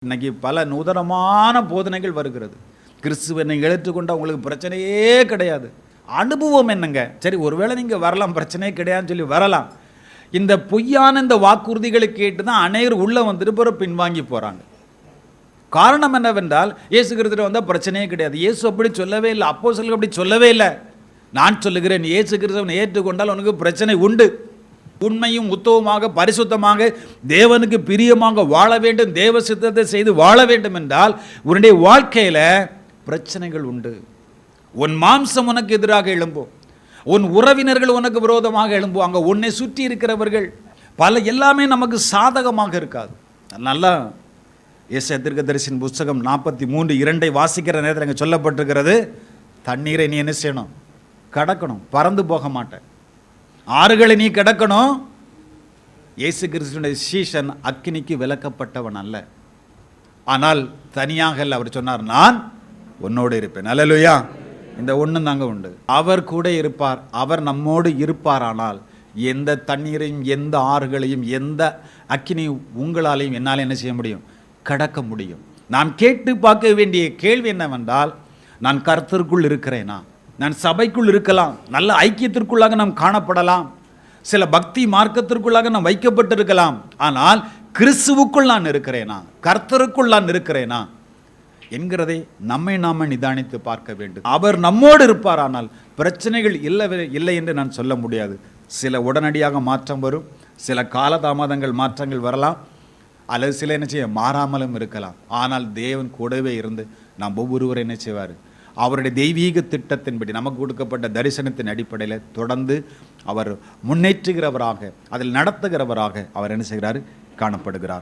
இன்னைக்கு பல நூதனமான போதனைகள் வருகிறது. கிறிஸ்துவனை எடுத்துக்கொண்டா உங்களுக்கு பிரச்சனையே கிடையாது. அனுபவம் என்னங்க? சரி, ஒருவேளை நீங்கள் வரலாம், பிரச்சனையே கிடையாதுன்னு சொல்லி வரலாம். இந்த பொய்யான இந்த வாக்குறுதிகளை கேட்டு தான் அநேகர் உள்ளே வந்துட்டு பிறகு பின்வாங்கி போகிறாங்க. காரணம் என்னவென்றால், இயேசு கிறிஸ்துவிட்ட வந்தால் பிரச்சனையே கிடையாது. இயேசு அப்படி சொல்லவே இல்லை, அப்போஸ்தலர்கள் அப்படி சொல்லவே இல்லை. நான் சொல்லுகிறேன், இயேசு கிறிஸ்துவை ஏற்றுக்கொண்டால் உனக்கு பிரச்சனை உண்டு. உண்மையும் உத்தவமாக பரிசுத்தமாக தேவனுக்கு பிரியமாக வாழ வேண்டும், தேவ சித்தத்தை செய்து வாழ வேண்டும் என்றால் உன்னுடைய வாழ்க்கையில் பிரச்சனைகள் உண்டு. உன் மாம்சம் உனக்கு எதிராக எழும்பும், உன் உறவினர்கள் உனக்கு விரோதமாக எழும்புவாங்க, உன்னை சுற்றி இருக்கிறவர்கள் எல்லாமே நமக்கு சாதகமாக இருக்காது. நல்லா ஏசாயா தீர்க்கதரிசியின் புஸ்தகம் 43:2 வாசிக்கிற நேரத்தில் அங்கே சொல்லப்பட்டிருக்கிறது, தண்ணீரை நீ என்ன செய்யணும்? கடக்கணும், பறந்து போக மாட்டேன். ஆறுகளை நீ கடக்கணும். இயேசு கிறிஸ்துவினுடைய சீஷன் அக்கினிக்கு விலக்கப்பட்டவன் அல்ல, ஆனால் தனியாக அல்ல. அவர் சொன்னார், நான் உன்னோடு இருப்பேன். அல்லேலூயா. இந்த ஒன்று தாங்க உண்டு. அவர் கூட இருப்பார், அவர் நம்மோடு இருப்பாரானால் எந்த தண்ணீரையும் எந்த ஆறுகளையும் எந்த அக்கினியும் உங்களாலையும் என்னால் என்ன செய்ய முடியும்? கடக்க முடியும். நாம் கேட்டு பார்க்க வேண்டிய கேள்வி என்னவென்றால், நான் கர்த்தருக்குள் இருக்கிறேனா? நான் சபைக்குள் இருக்கலாம், நல்ல ஐக்கியத்திற்குள்ளாக நாம் காணப்படலாம், சில பக்தி மார்க்கத்திற்குள்ளாக நாம் வைக்கப்பட்டிருக்கலாம், ஆனால் கிறிஸ்துவுக்குள் நான் இருக்கிறேனா, கர்த்தருக்குள் நான் இருக்கிறேனா என்கிறதை நம்மை நாம நிதானித்து பார்க்க வேண்டும். அவர் நம்மோடு இருப்பாரானால் பிரச்சனைகள் இல்லை என்று நான் சொல்ல முடியாது. சில உடனடியாக மாற்றம் வரும், சில காலதாமதங்கள் மாற்றங்கள் வரலாம், அல்லது சில என்ன செய்ய மாறாமலும் இருக்கலாம். ஆனால் தேவன் கூடவே இருந்து நாம் ஒவ்வொருவரும் என்ன செய்வார்? அவருடைய தெய்வீக திட்டத்தின்படி நமக்கு கொடுக்கப்பட்ட தரிசனத்தின் அடிப்படையில் தொடர்ந்து அவர் முன்னேற்றுகிறவராக, அதில் நடத்துகிறவராக அவர் என்ன செய்கிறார்? காணப்படுகிறார்.